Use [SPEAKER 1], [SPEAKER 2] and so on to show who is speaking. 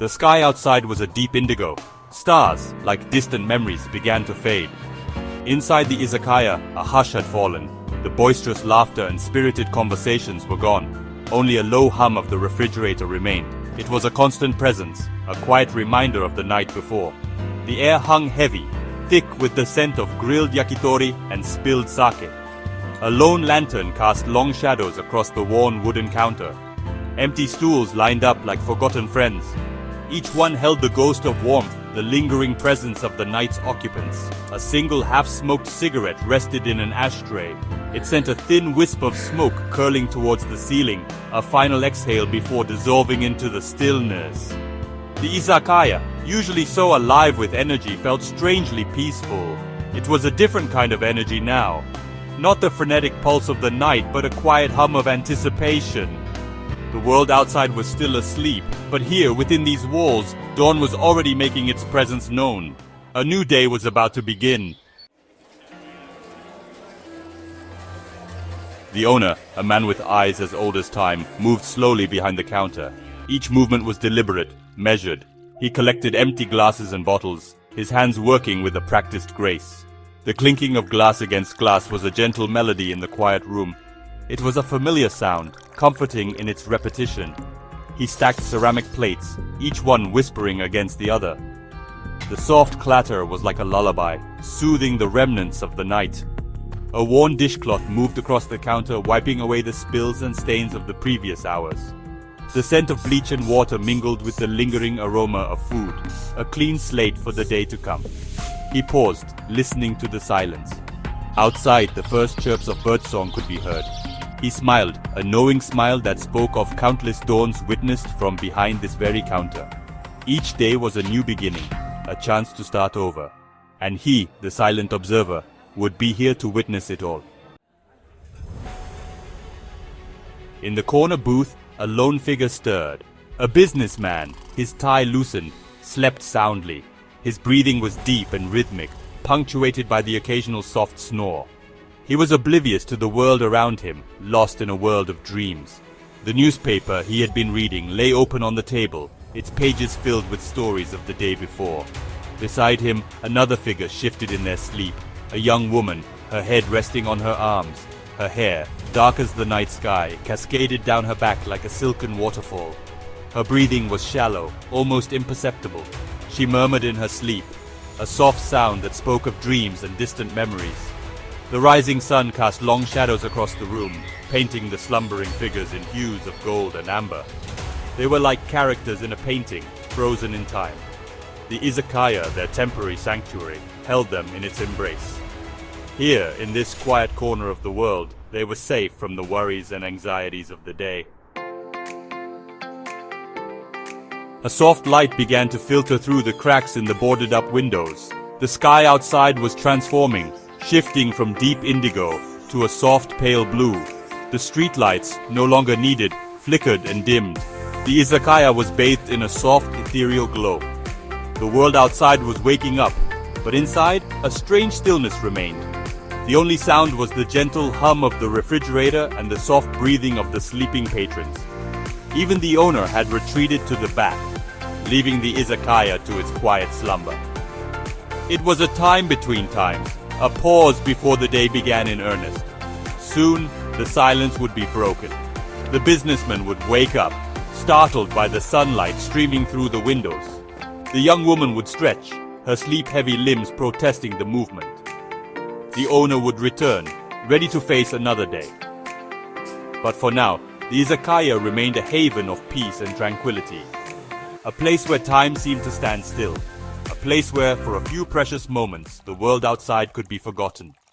[SPEAKER 1] The sky outside was a deep indigo. Stars, like distant memories, began to fade. Inside the izakaya, a hush had fallen. The boisterous laughter and spirited conversations were gone. Only a low hum of the refrigerator remained. It was a constant presence, a quiet reminder of the night before. The air hung heavy, thick with the scent of grilled yakitori and spilled sake. A lone lantern cast long shadows across the worn wooden counter. Empty stools lined up like forgotten friends. Each one held the ghost of warmth, the lingering presence of the night's occupants. A single half-smoked cigarette rested in an ashtray. It sent a thin wisp of smoke curling towards the ceiling, a final exhale before dissolving into the stillness. The izakaya, usually so alive with energy, felt strangely peaceful. It was a different kind of energy now. Not the frenetic pulse of the night, but a quiet hum of anticipation. The world outside was still asleep, but here, within these walls, dawn was already making its presence known. A new day was about to begin. The owner, a man with eyes as old as time, moved slowly behind the counter. Each movement was deliberate, measured. He collected empty glasses and bottles, his hands working with a practiced grace. The clinking of glass against glass was a gentle melody in the quiet room. It was a familiar sound, comforting in its repetition. He stacked ceramic plates, each one whispering against the other. The soft clatter was like a lullaby, soothing the remnants of the night. A worn dishcloth moved across the counter, wiping away the spills and stains of the previous hours. The scent of bleach and water mingled with the lingering aroma of food, a clean slate for the day to come. He paused, listening to the silence. Outside, the first chirps of birdsong could be heard. He smiled, a knowing smile that spoke of countless dawns witnessed from behind this very counter. Each day was a new beginning, a chance to start over. And he, the silent observer, would be here to witness it all. In the corner booth, a lone figure stirred. A businessman, his tie loosened, slept soundly. His breathing was deep and rhythmic, punctuated by the occasional soft snore. He was oblivious to the world around him, lost in a world of dreams. The newspaper he had been reading lay open on the table, its pages filled with stories of the day before. Beside him, another figure shifted in their sleep, a young woman, her head resting on her arms. Her hair, dark as the night sky, cascaded down her back like a silken waterfall. Her breathing was shallow, almost imperceptible. She murmured in her sleep, a soft sound that spoke of dreams and distant memories. The rising sun cast long shadows across the room, painting the slumbering figures in hues of gold and amber. They were like characters in a painting, frozen in time. The izakaya, their temporary sanctuary, held them in its embrace. Here, in this quiet corner of the world, they were safe from the worries and anxieties of the day. A soft light began to filter through the cracks in the boarded-up windows. The sky outside was transforming, shifting from deep indigo to a soft pale blue. The streetlights, no longer needed, flickered and dimmed. The izakaya was bathed in a soft, ethereal glow. The world outside was waking up, but inside, a strange stillness remained. The only sound was the gentle hum of the refrigerator and the soft breathing of the sleeping patrons. Even the owner had retreated to the back, leaving the izakaya to its quiet slumber. It was a time between times, a pause before the day began in earnest. Soon, the silence would be broken. The businessman would wake up, startled by the sunlight streaming through the windows. The young woman would stretch, her sleep-heavy limbs protesting the movement. The owner would return, ready to face another day. But for now, the izakaya remained a haven of peace and tranquility. A place where time seemed to stand still. A place where, for a few precious moments, the world outside could be forgotten.